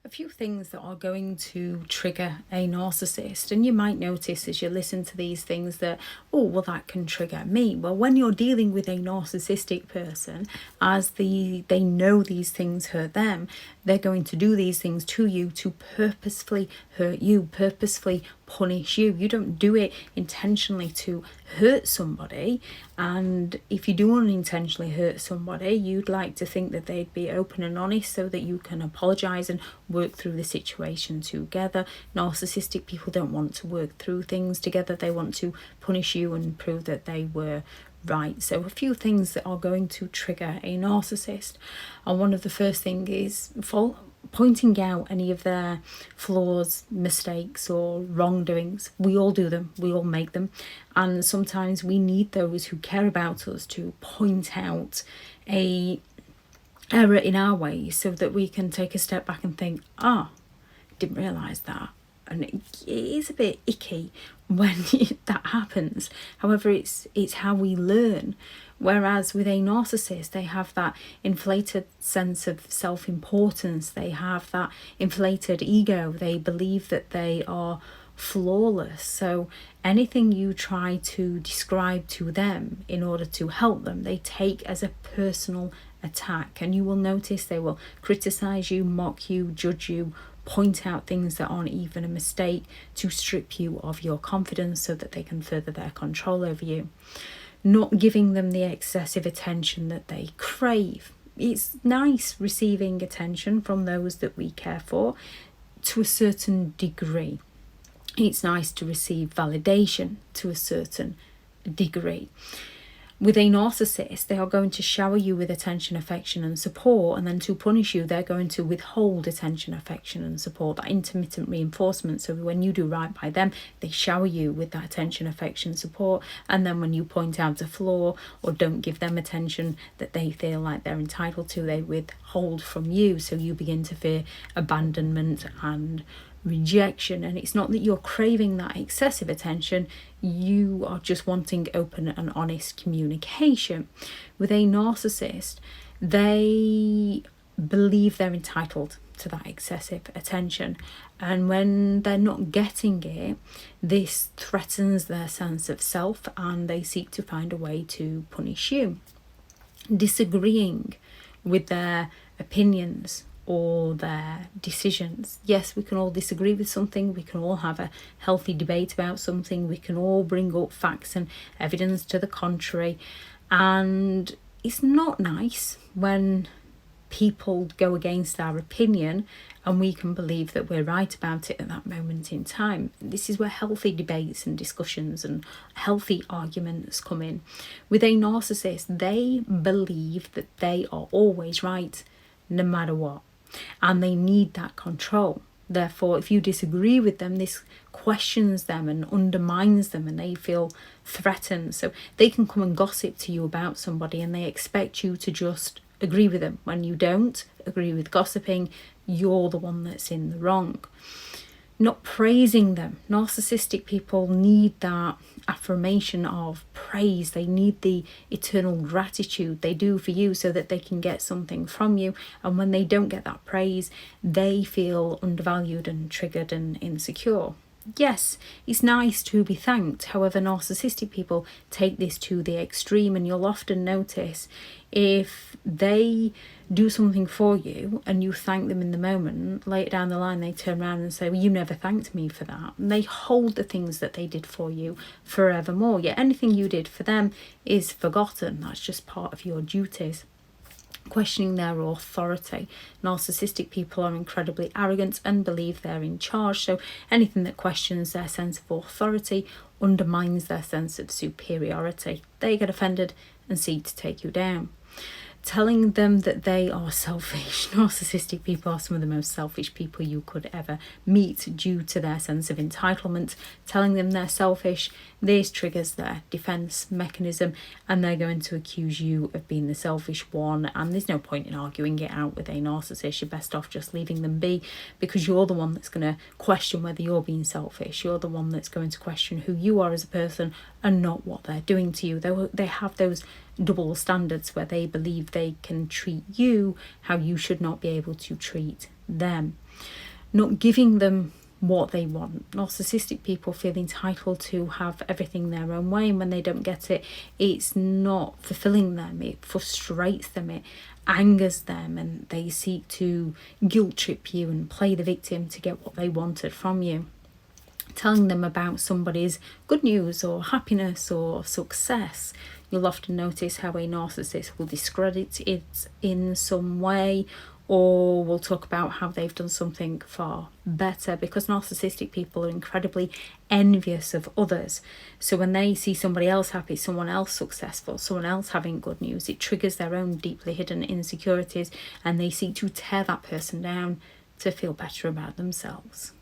A few things that are going to trigger a narcissist, and you might notice as you listen to these things that, oh, well, that can trigger me. Well, when you're dealing with a narcissistic person, as they know these things hurt them, they're going to do these things to you to purposefully hurt you, purposefully punish you. You don't do it intentionally to hurt somebody, and if you do unintentionally hurt somebody, you'd like to think that they'd be open and honest so that you can apologize and work through the situation together. Narcissistic people don't want to work through things together. They want to punish you and prove that they were right. So a few things that are going to trigger a narcissist, and one of the first thing is pointing out any of their flaws, mistakes or wrongdoings. We all do them, we all make them, and sometimes we need those who care about us to point out a error in our ways so that we can take a step back and think, didn't realise that. And it is a bit icky when that happens. However, it's how we learn. Whereas with a narcissist, they have that inflated sense of self-importance. They have that inflated ego. They believe that they are flawless. So anything you try to describe to them in order to help them, they take as a personal attack. And you will notice they will criticize you, mock you, judge you, point out things that aren't even a mistake to strip you of your confidence so that they can further their control over you. Not giving them the excessive attention that they crave. It's nice receiving attention from those that we care for to a certain degree. It's nice to receive validation to a certain degree. With a narcissist, they are going to shower you with attention, affection and support, and then to punish you, they're going to withhold attention, affection and support, that intermittent reinforcement. So when you do right by them, they shower you with that attention, affection, support, and then when you point out a flaw or don't give them attention that they feel like they're entitled to, they withhold from you. So you begin to fear abandonment and rejection. And it's not that you're craving that excessive attention, you are just wanting open and honest communication. With a narcissist, they believe they're entitled to that excessive attention, and when they're not getting it, this threatens their sense of self and they seek to find a way to punish you. Disagreeing with their opinions or their decisions. Yes, we can all disagree with something, we can all have a healthy debate about something, we can all bring up facts and evidence to the contrary, and it's not nice when people go against our opinion and we can believe that we're right about it at that moment in time. This is where healthy debates and discussions and healthy arguments come in. With a narcissist, they believe that they are always right no matter what, and they need that control. Therefore, if you disagree with them, this questions them and undermines them, and they feel threatened. So they can come and gossip to you about somebody and they expect you to just agree with them. When you don't agree with gossiping, you're the one that's in the wrong. Not praising them. Narcissistic people need that affirmation of praise. They need the eternal gratitude they do for you so that they can get something from you. And when they don't get that praise, they feel undervalued and triggered and insecure. Yes, it's nice to be thanked. However, narcissistic people take this to the extreme, and you'll often notice if they do something for you and you thank them in the moment, later down the line they turn around and say, well, you never thanked me for that. And they hold the things that they did for you forevermore. Yet anything you did for them is forgotten. That's just part of your duties. Questioning their authority. Narcissistic people are incredibly arrogant and believe they're in charge, so anything that questions their sense of authority undermines their sense of superiority. They get offended and seek to take you down. Telling them that they are selfish. Narcissistic people are some of the most selfish people you could ever meet due to their sense of entitlement. Telling them they're selfish, this triggers their defense mechanism and they're going to accuse you of being the selfish one, and there's no point in arguing it out with a narcissist. You're best off just leaving them be, because you're the one that's going to question whether you're being selfish. You're the one that's going to question who you are as a person and not what they're doing to you. They have those double standards where they believe they can treat you how you should not be able to treat them. not giving them what they want. Narcissistic people feel entitled to have everything their own way, and when they don't get it, it's not fulfilling them. It frustrates them, it angers them, and they seek to guilt trip you and play the victim to get what they wanted from you. Telling them about somebody's good news or happiness or success, you'll often notice how a narcissist will discredit it in some way, or will talk about how they've done something far better, because narcissistic people are incredibly envious of others. So when they see somebody else happy, someone else successful, someone else having good news, it triggers their own deeply hidden insecurities, and they seek to tear that person down to feel better about themselves.